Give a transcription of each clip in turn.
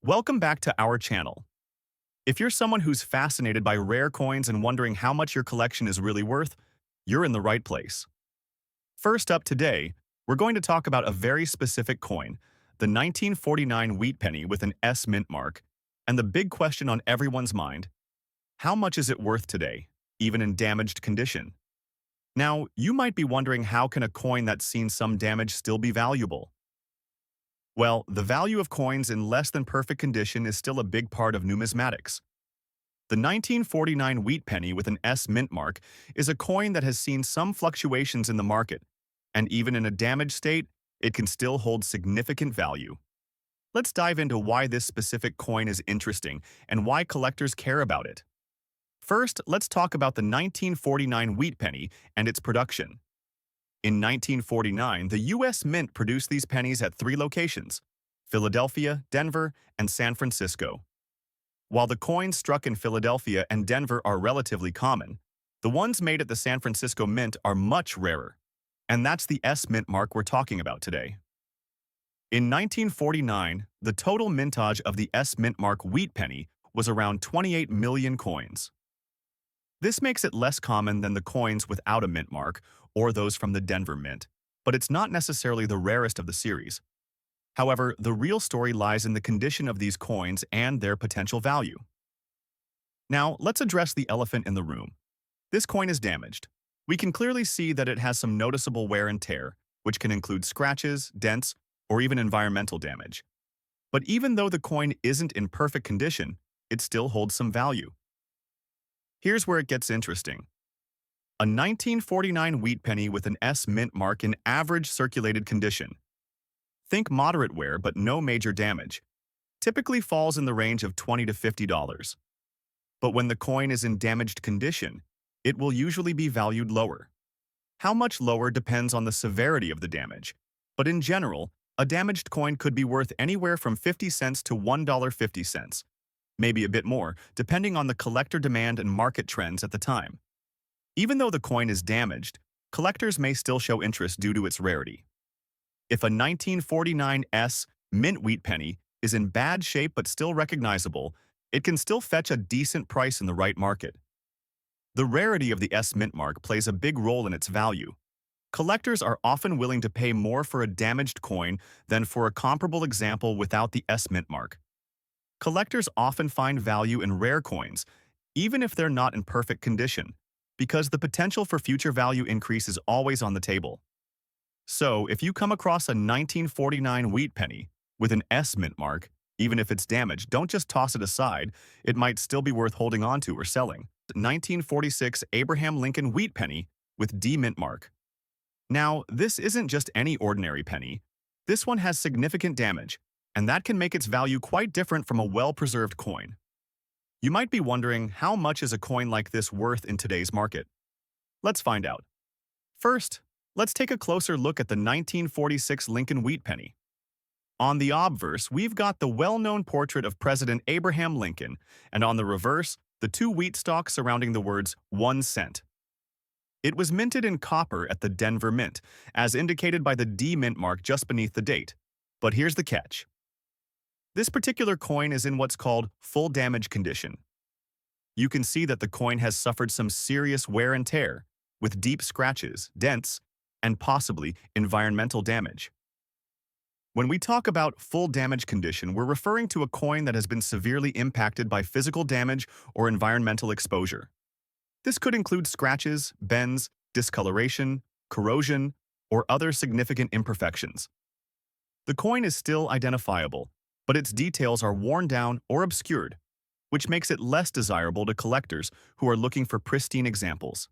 Welcome back to our channel. If you're someone who's fascinated by rare coins and wondering how much your collection is really worth, you're in the right place. First up today, we're going to talk about a very specific coin, the 1949 wheat penny with an S mint mark, and the big question on everyone's mind, how much is it worth today, even in damaged condition? Now, you might be wondering how can a coin that's seen some damage still be valuable? Well, the value of coins in less than perfect condition is still a big part of numismatics. The 1949 wheat penny with an S mint mark is a coin that has seen some fluctuations in the market, and even in a damaged state, it can still hold significant value. Let's dive into why this specific coin is interesting and why collectors care about it. First, let's talk about the 1949 wheat penny and its production. In 1949, the U.S. Mint produced these pennies at three locations: Philadelphia, Denver, and San Francisco. While the coins struck in Philadelphia and Denver are relatively common, the ones made at the San Francisco Mint are much rarer. And that's the S Mint mark we're talking about today. In 1949, the total mintage of the S Mint mark wheat penny was around 28 million coins. This makes it less common than the coins without a mint mark or those from the Denver Mint, but it's not necessarily the rarest of the series. However, the real story lies in the condition of these coins and their potential value. Now, let's address the elephant in the room. This coin is damaged. We can clearly see that it has some noticeable wear and tear, which can include scratches, dents, or even environmental damage. But even though the coin isn't in perfect condition, it still holds some value. Here's where it gets interesting. A 1949 wheat penny with an S mint mark in average circulated condition. Think moderate wear but no major damage. Typically falls in the range of $20 to $50. But when the coin is in damaged condition, it will usually be valued lower. How much lower depends on the severity of the damage, but in general, a damaged coin could be worth anywhere from 50 cents to $1.50. Maybe a bit more, depending on the collector demand and market trends at the time. Even though the coin is damaged, collectors may still show interest due to its rarity. If a 1949 S mint wheat penny is in bad shape but still recognizable, it can still fetch a decent price in the right market. The rarity of the S mint mark plays a big role in its value. Collectors are often willing to pay more for a damaged coin than for a comparable example without the S mint mark. Collectors often find value in rare coins, even if they're not in perfect condition, because the potential for future value increase is always on the table. So, if you come across a 1949 wheat penny with an S mint mark, even if it's damaged, don't just toss it aside, it might still be worth holding on to or selling. 1946 Abraham Lincoln wheat penny with D mint mark. Now, this isn't just any ordinary penny. This one has significant damage, and that can make its value quite different from a well-preserved coin. You might be wondering, how much is a coin like this worth in today's market? Let's find out. First, let's take a closer look at the 1946 Lincoln wheat penny. On the obverse, we've got the well-known portrait of President Abraham Lincoln, and on the reverse, the two wheat stalks surrounding the words 1 cent. It was minted in copper at the Denver Mint, as indicated by the D mint mark just beneath the date. But here's the catch. This particular coin is in what's called full damage condition. You can see that the coin has suffered some serious wear and tear, with deep scratches, dents, and possibly environmental damage. When we talk about full damage condition, we're referring to a coin that has been severely impacted by physical damage or environmental exposure. This could include scratches, bends, discoloration, corrosion, or other significant imperfections. The coin is still identifiable, but its details are worn down or obscured, which makes it less desirable to collectors who are looking for pristine examples.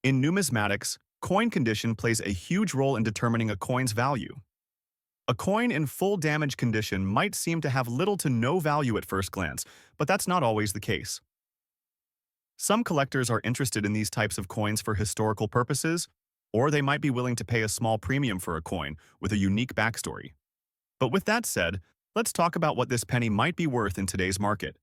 In numismatics, coin condition plays a huge role in determining a coin's value. A coin in full damage condition might seem to have little to no value at first glance, but that's not always the case. Some collectors are interested in these types of coins for historical purposes, or they might be willing to pay a small premium for a coin with a unique backstory. But with that said, let's talk about what this penny might be worth in today's market.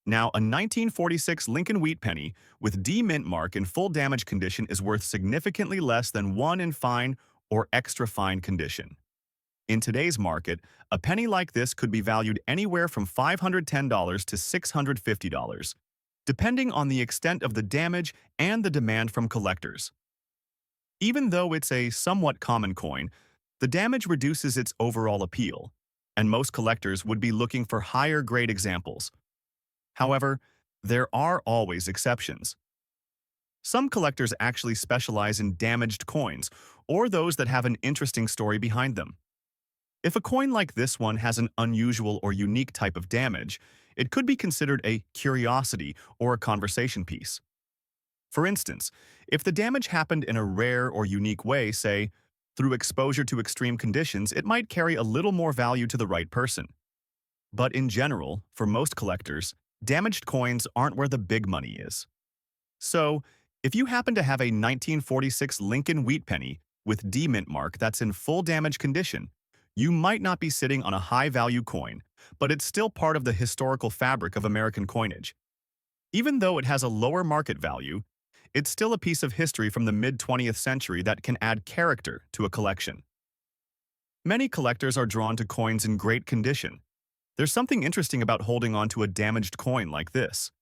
Now, a 1946 Lincoln wheat penny with D mint mark in full damage condition is worth significantly less than one in fine or extra fine condition. In today's market, a penny like this could be valued anywhere from $510 to $650, depending on the extent of the damage and the demand from collectors. Even though it's a somewhat common coin, the damage reduces its overall appeal, and most collectors would be looking for higher-grade examples. However, there are always exceptions. Some collectors actually specialize in damaged coins, or those that have an interesting story behind them. If a coin like this one has an unusual or unique type of damage, it could be considered a curiosity or a conversation piece. For instance, if the damage happened in a rare or unique way, say, through exposure to extreme conditions, it might carry a little more value to the right person. But in general, for most collectors, damaged coins aren't where the big money is. So, if you happen to have a 1946 Lincoln wheat penny with D mint mark that's in full damage condition, you might not be sitting on a high-value coin, but it's still part of the historical fabric of American coinage. Even though it has a lower market value, it's still a piece of history from the mid-20th century that can add character to a collection. Many collectors are drawn to coins in great condition. There's something interesting about holding on to a damaged coin like this.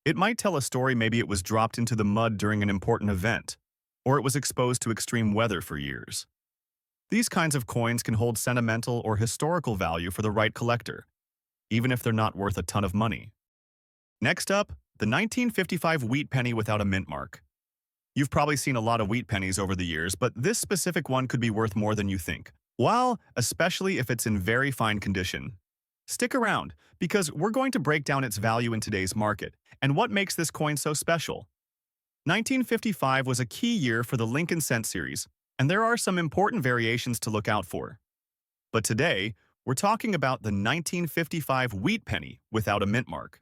It might tell a story. Maybe it was dropped into the mud during an important event, or it was exposed to extreme weather for years. These kinds of coins can hold sentimental or historical value for the right collector, even if they're not worth a ton of money. Next up, the 1955 wheat penny without a mint mark. You've probably seen a lot of wheat pennies over the years, but this specific one could be worth more than you think. While, especially if it's in very fine condition. Stick around, because we're going to break down its value in today's market and what makes this coin so special. 1955 was a key year for the Lincoln Cent series, and there are some important variations to look out for. But today, we're talking about the 1955 wheat penny without a mint mark.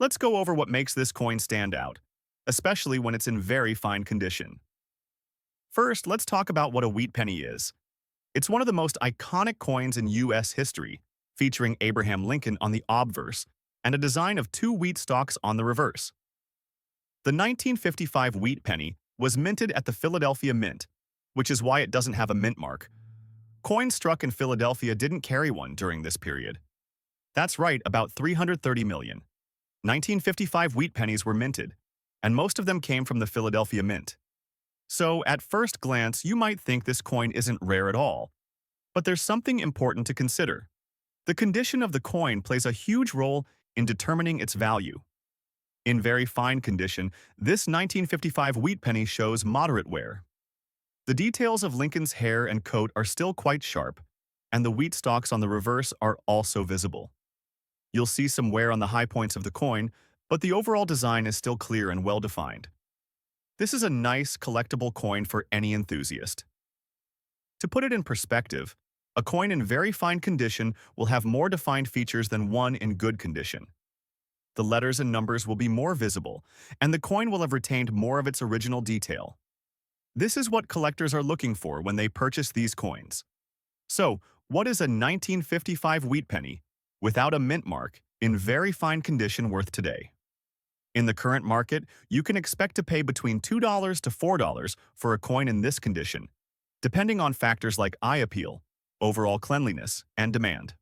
Let's go over what makes this coin stand out, especially when it's in very fine condition. First, let's talk about what a wheat penny is. It's one of the most iconic coins in U.S. history, featuring Abraham Lincoln on the obverse and a design of two wheat stalks on the reverse. The 1955 wheat penny was minted at the Philadelphia Mint, which is why it doesn't have a mint mark. Coins struck in Philadelphia didn't carry one during this period. That's right, about 330 million. 1955 wheat pennies were minted, and most of them came from the Philadelphia Mint. So, at first glance, you might think this coin isn't rare at all. But there's something important to consider. The condition of the coin plays a huge role in determining its value. In very fine condition, this 1955 wheat penny shows moderate wear. The details of Lincoln's hair and coat are still quite sharp, and the wheat stalks on the reverse are also visible. You'll see some wear on the high points of the coin, but the overall design is still clear and well-defined. This is a nice, collectible coin for any enthusiast. To put it in perspective, a coin in very fine condition will have more defined features than one in good condition. The letters and numbers will be more visible, and the coin will have retained more of its original detail. This is what collectors are looking for when they purchase these coins. So, what is a 1955 wheat penny without a mint mark in very fine condition worth today? In the current market, you can expect to pay between $2 to $4 for a coin in this condition, depending on factors like eye appeal, overall cleanliness, and demand.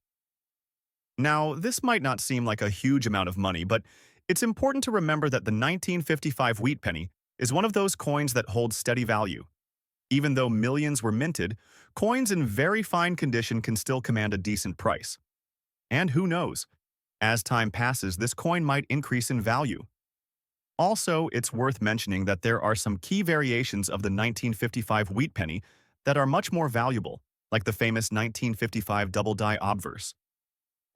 Now, this might not seem like a huge amount of money, but it's important to remember that the 1955 wheat penny is one of those coins that holds steady value. Even though millions were minted, coins in very fine condition can still command a decent price. And who knows? As time passes, this coin might increase in value. Also, it's worth mentioning that there are some key variations of the 1955 wheat penny that are much more valuable, like the famous 1955 double-die obverse.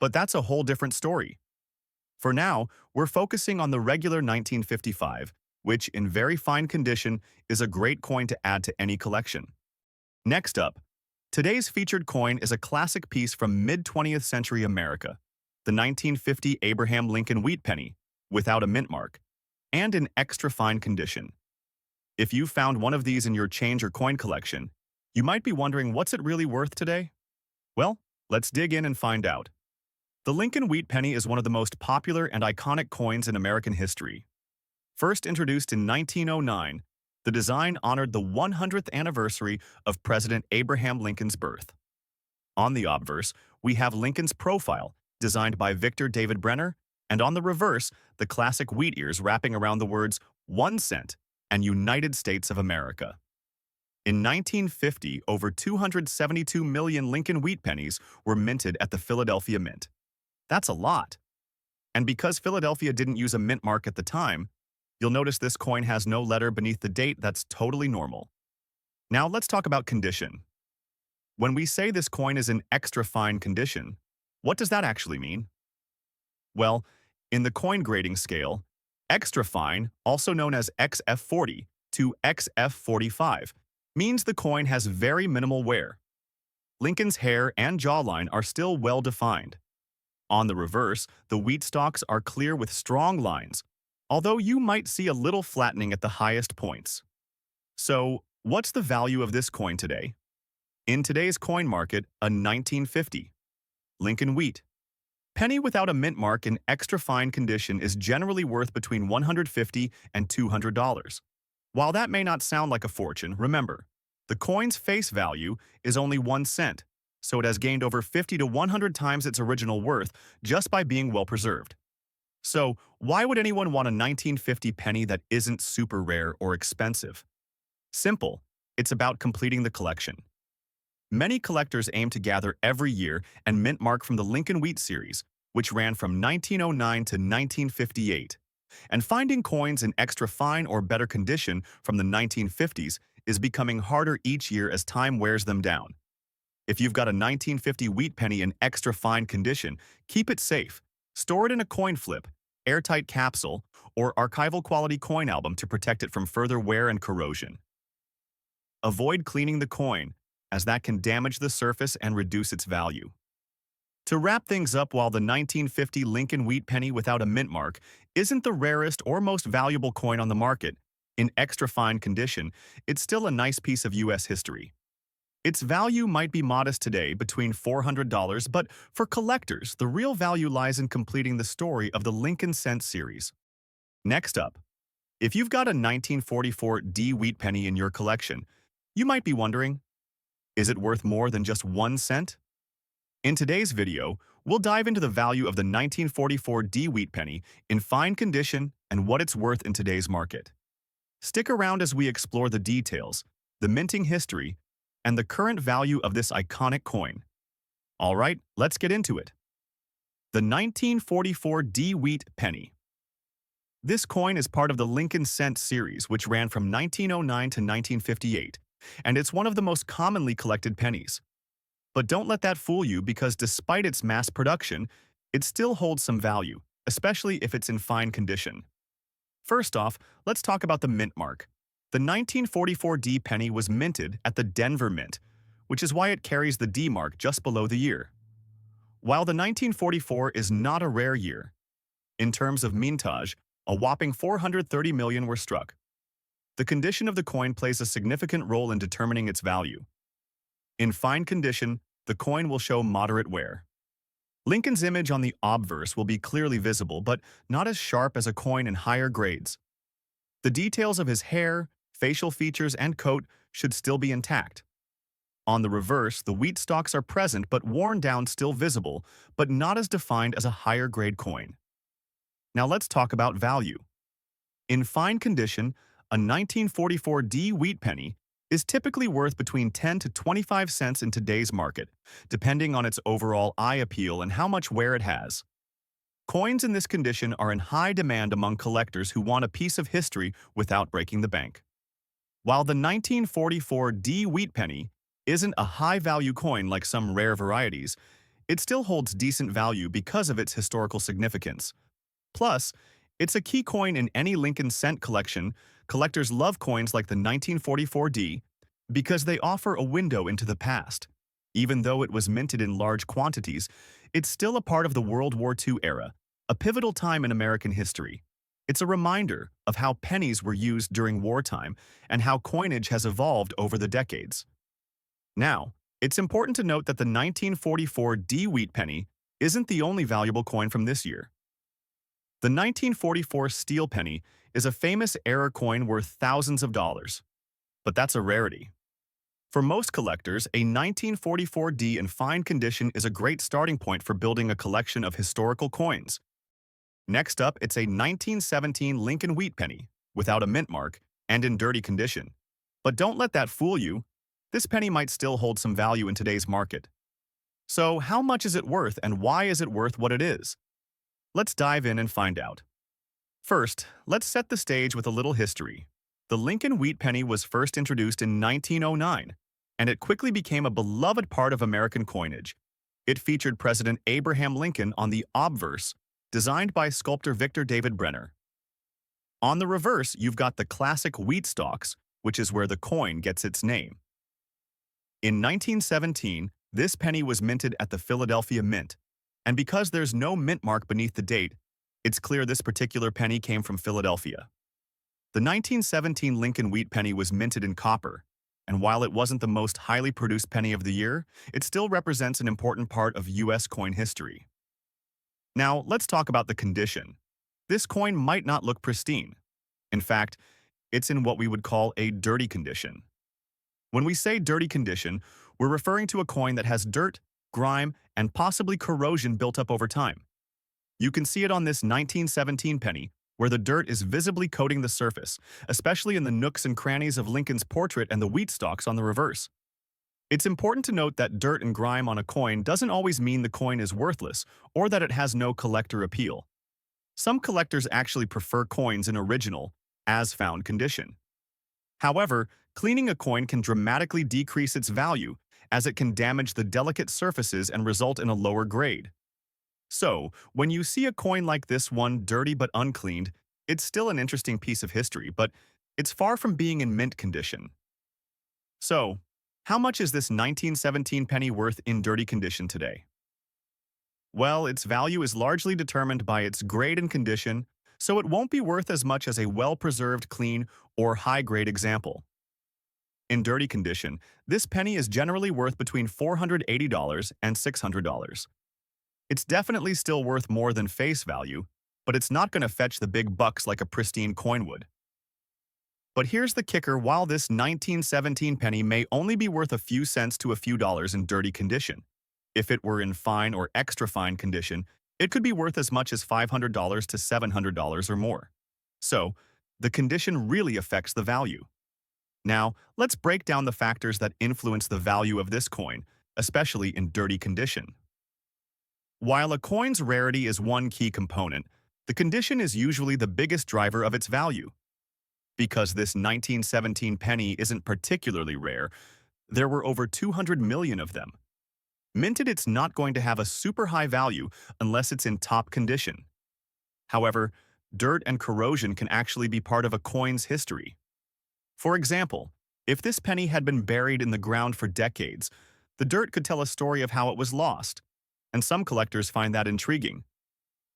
But that's a whole different story. For now, we're focusing on the regular 1955, which, in very fine condition, is a great coin to add to any collection. Next up, today's featured coin is a classic piece from mid-20th century America, the 1950 Abraham Lincoln wheat penny, without a mint mark, and in extra fine condition. If you found one of these in your change or coin collection, you might be wondering, what's it really worth today? Well, let's dig in and find out. The Lincoln wheat penny is one of the most popular and iconic coins in American history. First introduced in 1909, the design honored the 100th anniversary of President Abraham Lincoln's birth. On the obverse, we have Lincoln's profile, designed by Victor David Brenner, and on the reverse, the classic wheat ears wrapping around the words 1 cent and United States of America. In 1950, over 272 million Lincoln wheat pennies were minted at the Philadelphia Mint. That's a lot. And because Philadelphia didn't use a mint mark at the time, you'll notice this coin has no letter beneath the date. That's totally normal. Now let's talk about condition. When we say this coin is in extra fine condition, what does that actually mean? Well, in the coin grading scale, extra fine, also known as XF40 to XF45, means the coin has very minimal wear. Lincoln's hair and jawline are still well defined. On the reverse, the wheat stalks are clear with strong lines, although you might see a little flattening at the highest points. So, what's the value of this coin today? In today's coin market, a 1950 Lincoln wheat penny without a mint mark in extra fine condition is generally worth between $150 and $200. While that may not sound like a fortune, remember, the coin's face value is only 1 cent, so it has gained over 50 to 100 times its original worth just by being well preserved. So, why would anyone want a 1950 penny that isn't super rare or expensive? Simple, it's about completing the collection. Many collectors aim to gather every year and mint mark from the Lincoln Wheat series, which ran from 1909 to 1958. And finding coins in extra fine or better condition from the 1950s is becoming harder each year as time wears them down. If you've got a 1950 wheat penny in extra fine condition, keep it safe. Store it in a coin flip, airtight capsule, or archival quality coin album to protect it from further wear and corrosion. Avoid cleaning the coin, as that can damage the surface and reduce its value. To wrap things up, while the 1950 Lincoln wheat penny without a mint mark isn't the rarest or most valuable coin on the market, in extra fine condition, it's still a nice piece of U.S. history. Its value might be modest today, between $400, but for collectors, the real value lies in completing the story of the Lincoln Cent series. Next up, if you've got a 1944 D wheat penny in your collection, you might be wondering, is it worth more than just 1 cent? In today's video, we'll dive into the value of the 1944 D wheat penny in fine condition and what it's worth in today's market. Stick around as we explore the details, the minting history, and the current value of this iconic coin. All right, let's get into it. The 1944 D wheat penny. This coin is part of the Lincoln Cent series, which ran from 1909 to 1958, and it's one of the most commonly collected pennies. But don't let that fool you, because despite its mass production, it still holds some value, especially if it's in fine condition. First off, let's talk about the mint mark. The 1944 D penny was minted at the Denver Mint, which is why it carries the D mark just below the year. While the 1944 is not a rare year, in terms of mintage, a whopping 430 million were struck. The condition of the coin plays a significant role in determining its value. In fine condition, the coin will show moderate wear. Lincoln's image on the obverse will be clearly visible, but not as sharp as a coin in higher grades. The details of his hair, facial features, and coat should still be intact. On the reverse, the wheat stalks are present but worn down, still visible, but not as defined as a higher grade coin. Now let's talk about value. In fine condition, a 1944 D wheat penny is typically worth between 10 to 25 cents in today's market, depending on its overall eye appeal and how much wear it has. Coins in this condition are in high demand among collectors who want a piece of history without breaking the bank. While the 1944 D wheat penny isn't a high-value coin like some rare varieties, it still holds decent value because of its historical significance. Plus, it's a key coin in any Lincoln Cent collection. Collectors love coins like the 1944 D because they offer a window into the past. Even though it was minted in large quantities, it's still a part of the World War II era, a pivotal time in American history. It's a reminder of how pennies were used during wartime and how coinage has evolved over the decades. Now, it's important to note that the 1944 D wheat penny isn't the only valuable coin from this year. The 1944 steel penny is a famous era coin worth thousands of dollars. But that's a rarity. For most collectors, a 1944D in fine condition is a great starting point for building a collection of historical coins. Next up, it's a 1917 Lincoln wheat penny, without a mint mark, and in dirty condition. But don't let that fool you. This penny might still hold some value in today's market. So, how much is it worth and why is it worth what it is? Let's dive in and find out. First, let's set the stage with a little history. The Lincoln wheat penny was first introduced in 1909, and it quickly became a beloved part of American coinage. It featured President Abraham Lincoln on the obverse, designed by sculptor Victor David Brenner. On the reverse, you've got the classic wheat stalks, which is where the coin gets its name. In 1917, this penny was minted at the Philadelphia Mint, and because there's no mint mark beneath the date, it's clear this particular penny came from Philadelphia. The 1917 Lincoln wheat penny was minted in copper, and while it wasn't the most highly produced penny of the year, it still represents an important part of U.S. coin history. Now, let's talk about the condition. This coin might not look pristine. In fact, it's in what we would call a dirty condition. When we say dirty condition, we're referring to a coin that has dirt, grime, and possibly corrosion built up over time. You can see it on this 1917 penny, where the dirt is visibly coating the surface, especially in the nooks and crannies of Lincoln's portrait and the wheat stalks on the reverse. It's important to note that dirt and grime on a coin doesn't always mean the coin is worthless or that it has no collector appeal. Some collectors actually prefer coins in original, as-found condition. However, cleaning a coin can dramatically decrease its value, as it can damage the delicate surfaces and result in a lower grade. So, when you see a coin like this one dirty but uncleaned, it's still an interesting piece of history, but it's far from being in mint condition. So, how much is this 1917 penny worth in dirty condition today? Well, its value is largely determined by its grade and condition, so it won't be worth as much as a well-preserved, clean, or high-grade example. In dirty condition, this penny is generally worth between $480 and $600. It's definitely still worth more than face value, but it's not going to fetch the big bucks like a pristine coin would. But here's the kicker: while this 1917 penny may only be worth a few cents to a few dollars in dirty condition, if it were in fine or extra fine condition, it could be worth as much as $500 to $700 or more. So, the condition really affects the value. Now, let's break down the factors that influence the value of this coin, especially in dirty condition. While a coin's rarity is one key component, the condition is usually the biggest driver of its value. Because this 1917 penny isn't particularly rare, there were over 200 million of them. Minted, it's not going to have a super high value unless it's in top condition. However, dirt and corrosion can actually be part of a coin's history. For example, if this penny had been buried in the ground for decades, the dirt could tell a story of how it was lost, and some collectors find that intriguing.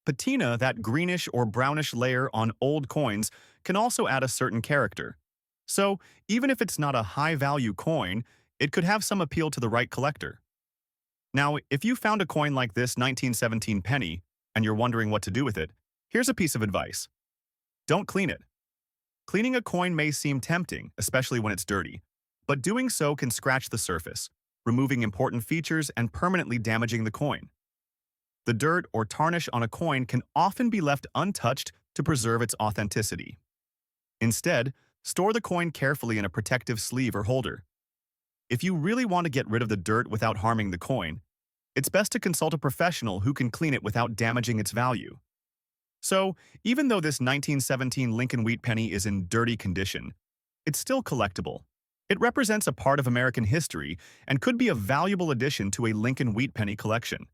Patina, that greenish or brownish layer on old coins, can also add a certain character. So, even if it's not a high-value coin, it could have some appeal to the right collector. Now, if you found a coin like this 1917 penny, and you're wondering what to do with it, here's a piece of advice. Don't clean it. Cleaning a coin may seem tempting, especially when it's dirty, but doing so can scratch the surface, removing important features and permanently damaging the coin. The dirt or tarnish on a coin can often be left untouched to preserve its authenticity. Instead, store the coin carefully in a protective sleeve or holder. If you really want to get rid of the dirt without harming the coin, it's best to consult a professional who can clean it without damaging its value. So, even though this 1917 Lincoln wheat penny is in dirty condition, it's still collectible. It represents a part of American history and could be a valuable addition to a Lincoln wheat penny collection.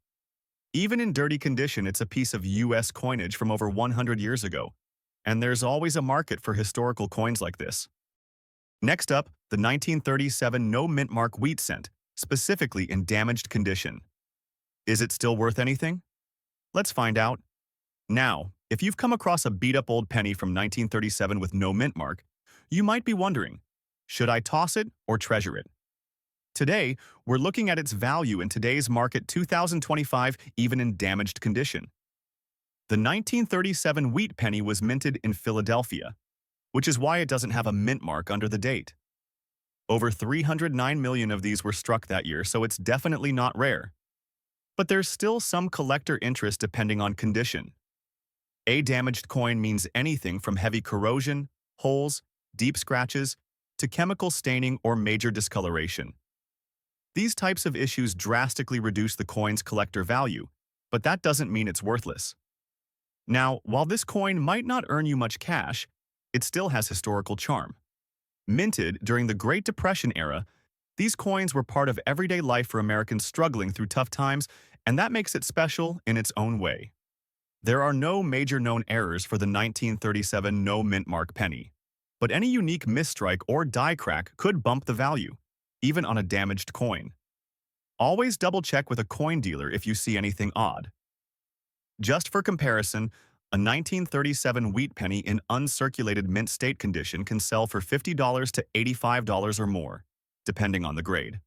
Even in dirty condition, it's a piece of U.S. coinage from over 100 years ago, and there's always a market for historical coins like this. Next up, the 1937 no mint mark wheat cent, specifically in damaged condition. Is it still worth anything? Let's find out. Now, if you've come across a beat-up old penny from 1937 with no mint mark, you might be wondering, should I toss it or treasure it? Today, we're looking at its value in today's market 2025, even in damaged condition. The 1937 wheat penny was minted in Philadelphia, which is why it doesn't have a mint mark under the date. Over 309 million of these were struck that year, so it's definitely not rare. But there's still some collector interest depending on condition. A damaged coin means anything from heavy corrosion, holes, deep scratches, to chemical staining or major discoloration. These types of issues drastically reduce the coin's collector value, but that doesn't mean it's worthless. Now, while this coin might not earn you much cash, it still has historical charm. Minted during the Great Depression era, these coins were part of everyday life for Americans struggling through tough times, and that makes it special in its own way. There are no major known errors for the 1937 no mint mark penny, but any unique misstrike or die crack could bump the value, even on a damaged coin. Always double-check with a coin dealer if you see anything odd. Just for comparison, a 1937 wheat penny in uncirculated mint state condition can sell for $50 to $85 or more, depending on the grade.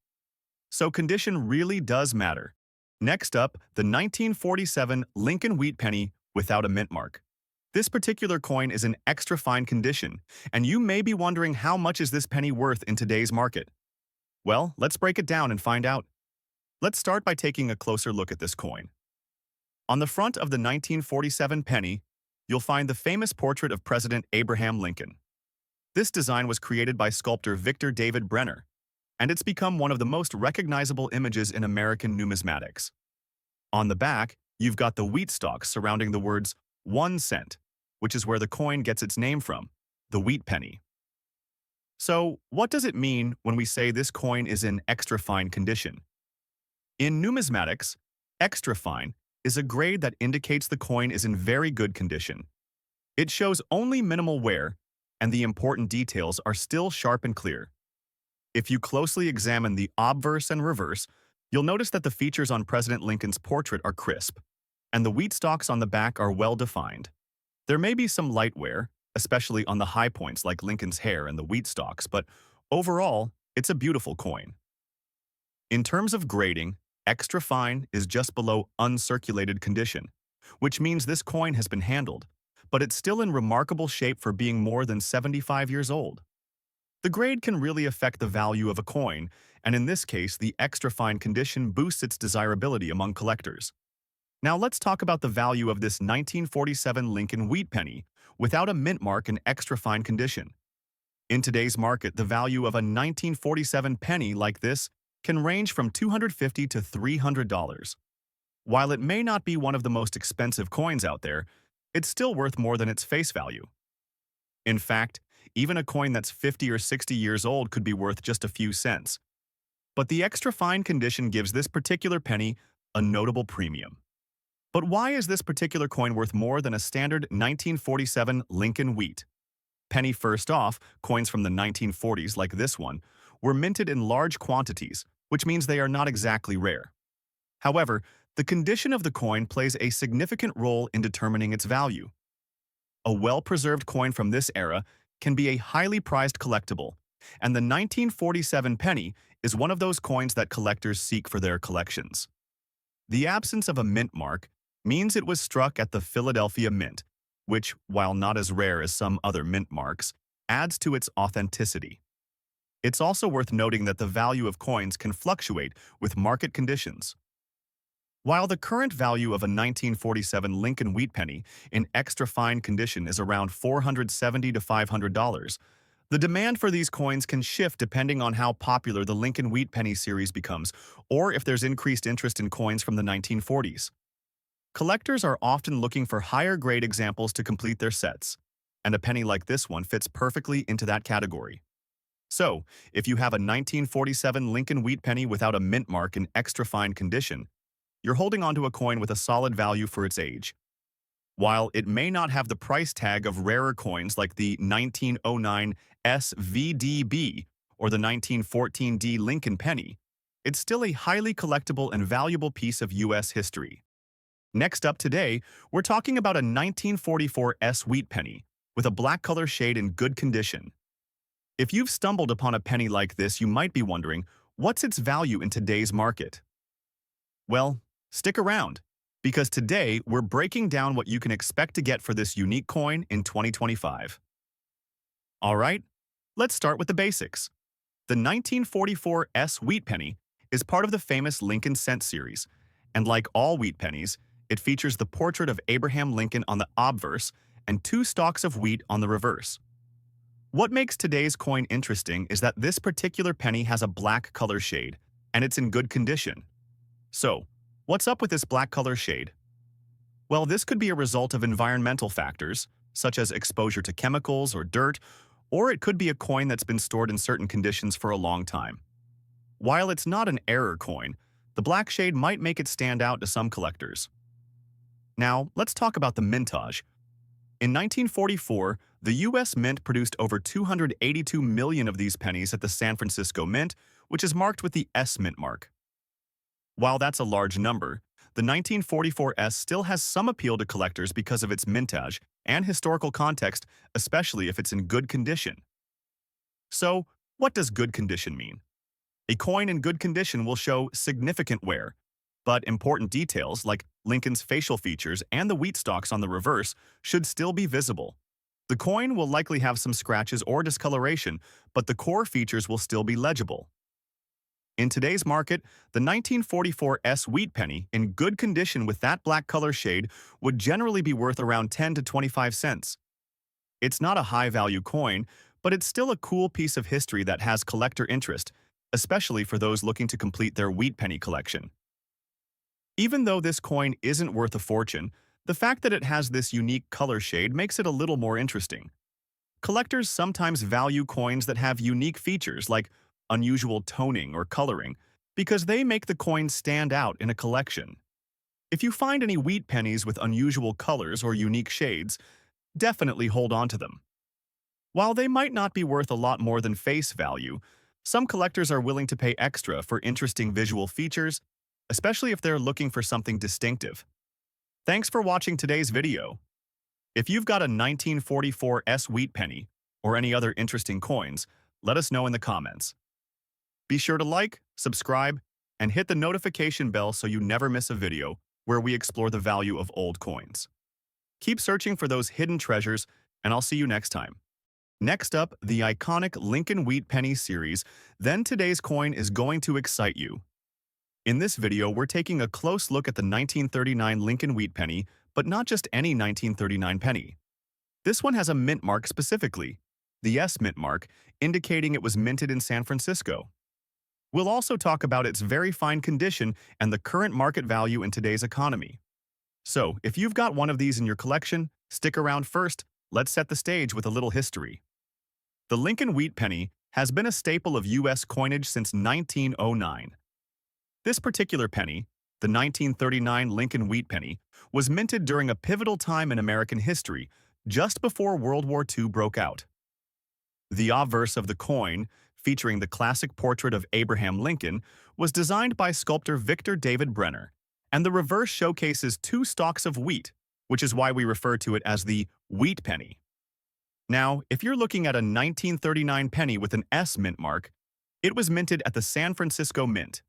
So condition really does matter. Next up, the 1947 Lincoln wheat penny without a mint mark. This particular coin is in extra fine condition, and you may be wondering how much is this penny worth in today's market? Well, let's break it down and find out. Let's start by taking a closer look at this coin. On the front of the 1947 penny, you'll find the famous portrait of President Abraham Lincoln. This design was created by sculptor Victor David Brenner, and it's become one of the most recognizable images in American numismatics. On the back, you've got the wheat stalks surrounding the words 1 cent, which is where the coin gets its name from, the wheat penny. So, what does it mean when we say this coin is in extra fine condition? In numismatics, extra fine is a grade that indicates the coin is in very good condition. It shows only minimal wear, and the important details are still sharp and clear. If you closely examine the obverse and reverse, you'll notice that the features on President Lincoln's portrait are crisp, and the wheat stalks on the back are well defined. There may be some light wear, especially on the high points like Lincoln's hair and the wheat stalks, but overall, it's a beautiful coin. In terms of grading, extra fine is just below uncirculated condition, which means this coin has been handled, but it's still in remarkable shape for being more than 75 years old. The grade can really affect the value of a coin, and in this case, the extra fine condition boosts its desirability among collectors. Now let's talk about the value of this 1947 Lincoln wheat penny without a mint mark in extra fine condition. In today's market, the value of a 1947 penny like this can range from $250 to $300. While it may not be one of the most expensive coins out there, it's still worth more than its face value. In fact, even a coin that's 50 or 60 years old could be worth just a few cents. But the extra fine condition gives this particular penny a notable premium. But why is this particular coin worth more than a standard 1947 Lincoln wheat penny? First off, coins from the 1940s, like this one, were minted in large quantities, which means they are not exactly rare. However, the condition of the coin plays a significant role in determining its value. A well-preserved coin from this era can be a highly prized collectible, and the 1947 penny is one of those coins that collectors seek for their collections. The absence of a mint mark means it was struck at the Philadelphia Mint, which, while not as rare as some other mint marks, adds to its authenticity. It's also worth noting that the value of coins can fluctuate with market conditions. While the current value of a 1947 Lincoln wheat penny in extra fine condition is around $470 to $500, the demand for these coins can shift depending on how popular the Lincoln wheat penny series becomes or if there's increased interest in coins from the 1940s. Collectors are often looking for higher-grade examples to complete their sets, and a penny like this one fits perfectly into that category. So, if you have a 1947 Lincoln wheat penny without a mint mark in extra fine condition, you're holding onto a coin with a solid value for its age. While it may not have the price tag of rarer coins like the 1909 SVDB or the 1914D Lincoln penny, it's still a highly collectible and valuable piece of U.S. history. Next up today, we're talking about a 1944 S wheat penny with a black color shade in good condition. If you've stumbled upon a penny like this, you might be wondering, what's its value in today's market? Well, stick around, because today we're breaking down what you can expect to get for this unique coin in 2025. All right, let's start with the basics. The 1944 wheat penny is part of the famous Lincoln cent series, and like all wheat pennies, it features the portrait of Abraham Lincoln on the obverse and two stalks of wheat on the reverse. What makes today's coin interesting is that this particular penny has a black color shade, and it's in good condition. So, what's up with this black color shade? Well, this could be a result of environmental factors, such as exposure to chemicals or dirt, or it could be a coin that's been stored in certain conditions for a long time. While it's not an error coin, the black shade might make it stand out to some collectors. Now, let's talk about the mintage. In 1944, the U.S. Mint produced over 282 million of these pennies at the San Francisco Mint, which is marked with the S Mint mark. While that's a large number, the 1944 S still has some appeal to collectors because of its mintage and historical context, especially if it's in good condition. So, what does good condition mean? A coin in good condition will show significant wear, but important details like Lincoln's facial features and the wheat stalks on the reverse should still be visible. The coin will likely have some scratches or discoloration, but the core features will still be legible. In today's market, the 1944 wheat penny in good condition with that black color shade would generally be worth around 10 to 25 cents. It's not a high-value coin, but it's still a cool piece of history that has collector interest, especially for those looking to complete their wheat penny collection. Even though this coin isn't worth a fortune, the fact that it has this unique color shade makes it a little more interesting. Collectors sometimes value coins that have unique features like unusual toning or coloring because they make the coin stand out in a collection. If you find any wheat pennies with unusual colors or unique shades, definitely hold on to them. While they might not be worth a lot more than face value, some collectors are willing to pay extra for interesting visual features, especially if they're looking for something distinctive. Thanks for watching today's video. If you've got a 1944 wheat penny or any other interesting coins, let us know in the comments. Be sure to like, subscribe, and hit the notification bell so you never miss a video where we explore the value of old coins. Keep searching for those hidden treasures, and I'll see you next time. Next up, the iconic Lincoln Wheat Penny series. Then today's coin is going to excite you. In this video, we're taking a close look at the 1939 Lincoln Wheat Penny, but not just any 1939 penny. This one has a mint mark specifically, the S Mint mark, indicating it was minted in San Francisco. We'll also talk about its very fine condition and the current market value in today's economy. So, if you've got one of these in your collection, stick around first. Let's set the stage with a little history. The Lincoln Wheat Penny has been a staple of U.S. coinage since 1909. This particular penny, the 1939 Lincoln Wheat Penny, was minted during a pivotal time in American history, just before World War II broke out. The obverse of the coin, featuring the classic portrait of Abraham Lincoln, was designed by sculptor Victor David Brenner, and the reverse showcases two stalks of wheat, which is why we refer to it as the wheat penny. Now, if you're looking at a 1939 penny with an S Mint mark, it was minted at the San Francisco Mint.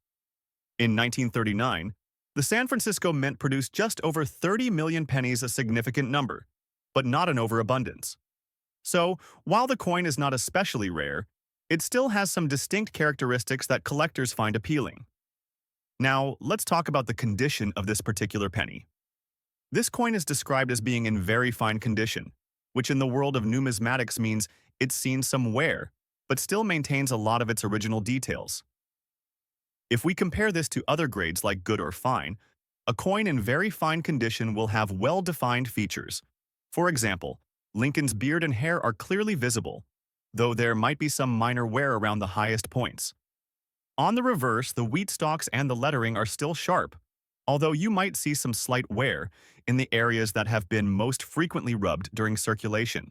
In 1939, the San Francisco Mint produced just over 30 million pennies, a significant number, but not an overabundance. So, while the coin is not especially rare, it still has some distinct characteristics that collectors find appealing. Now, let's talk about the condition of this particular penny. This coin is described as being in very fine condition, which in the world of numismatics means it's seen some wear, but still maintains a lot of its original details. If we compare this to other grades like good or fine, a coin in very fine condition will have well-defined features. For example, Lincoln's beard and hair are clearly visible, though there might be some minor wear around the highest points. On the reverse, the wheat stalks and the lettering are still sharp, although you might see some slight wear in the areas that have been most frequently rubbed during circulation.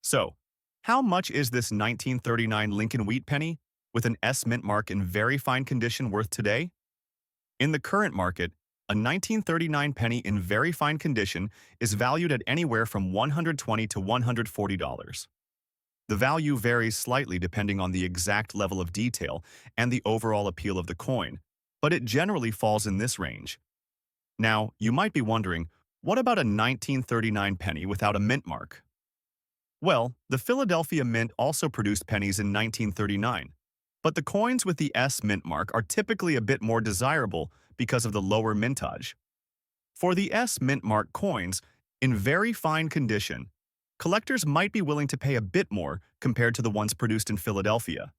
So, how much is this 1939 Lincoln Wheat Penny with an S Mint mark in very fine condition worth today? In the current market, a 1939 penny in very fine condition is valued at anywhere from $120 to $140. The value varies slightly depending on the exact level of detail and the overall appeal of the coin, but it generally falls in this range. Now, you might be wondering, what about a 1939 penny without a mint mark? Well, the Philadelphia Mint also produced pennies in 1939, but the coins with the S mint mark are typically a bit more desirable because of the lower mintage. For the S mint mark coins, in very fine condition, collectors might be willing to pay a bit more compared to the ones produced in Philadelphia.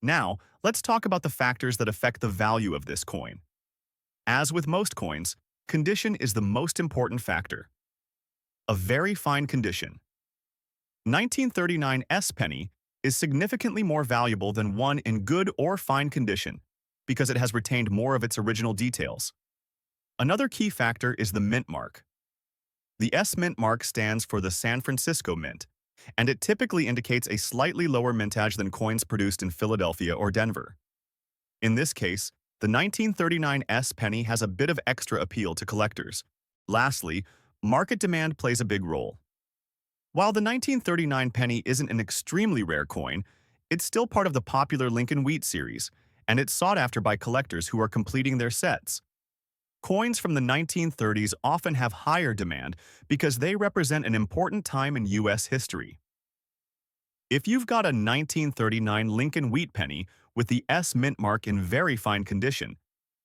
Now, let's talk about the factors that affect the value of this coin. As with most coins, condition is the most important factor. A very fine condition. 1939 S penny is significantly more valuable than one in good or fine condition because it has retained more of its original details. Another key factor is the mint mark. The S mint mark stands for the San Francisco Mint, and it typically indicates a slightly lower mintage than coins produced in Philadelphia or Denver. In this case, the 1939 S penny has a bit of extra appeal to collectors. Lastly, market demand plays a big role. While the 1939 penny isn't an extremely rare coin, it's still part of the popular Lincoln Wheat series, and it's sought after by collectors who are completing their sets. Coins from the 1930s often have higher demand because they represent an important time in U.S. history. If you've got a 1939 Lincoln Wheat penny with the S mint mark in very fine condition,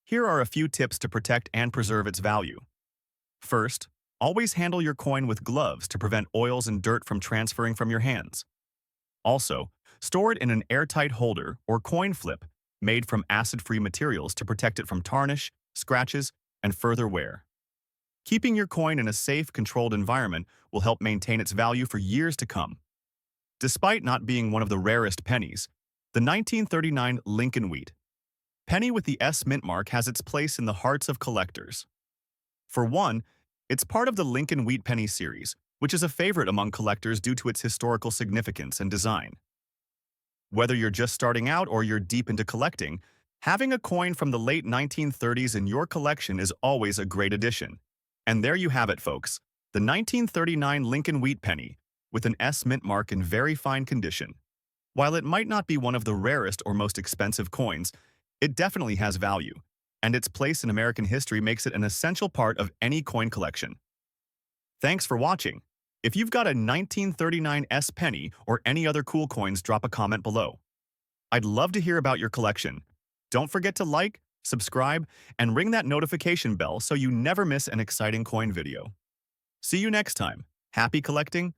here are a few tips to protect and preserve its value. First, always handle your coin with gloves to prevent oils and dirt from transferring from your hands. Also, store it in an airtight holder or coin flip made from acid-free materials to protect it from tarnish, scratches, and further wear. Keeping your coin in a safe, controlled environment will help maintain its value for years to come. Despite not being one of the rarest pennies, the 1939 Lincoln Wheat penny with the S mint mark has its place in the hearts of collectors. For one, it's part of the Lincoln Wheat penny series, which is a favorite among collectors due to its historical significance and design. Whether you're just starting out or you're deep into collecting, having a coin from the late 1930s in your collection is always a great addition. And there you have it, folks, the 1939 Lincoln Wheat penny with an S mint mark in very fine condition. While it might not be one of the rarest or most expensive coins, it definitely has value, and its place in American history makes it an essential part of any coin collection. Thanks for watching. If you've got a 1939 S penny or any other cool coins, drop a comment below. I'd love to hear about your collection. Don't forget to like, subscribe, and ring that notification bell so you never miss an exciting coin video. See you next time. Happy collecting!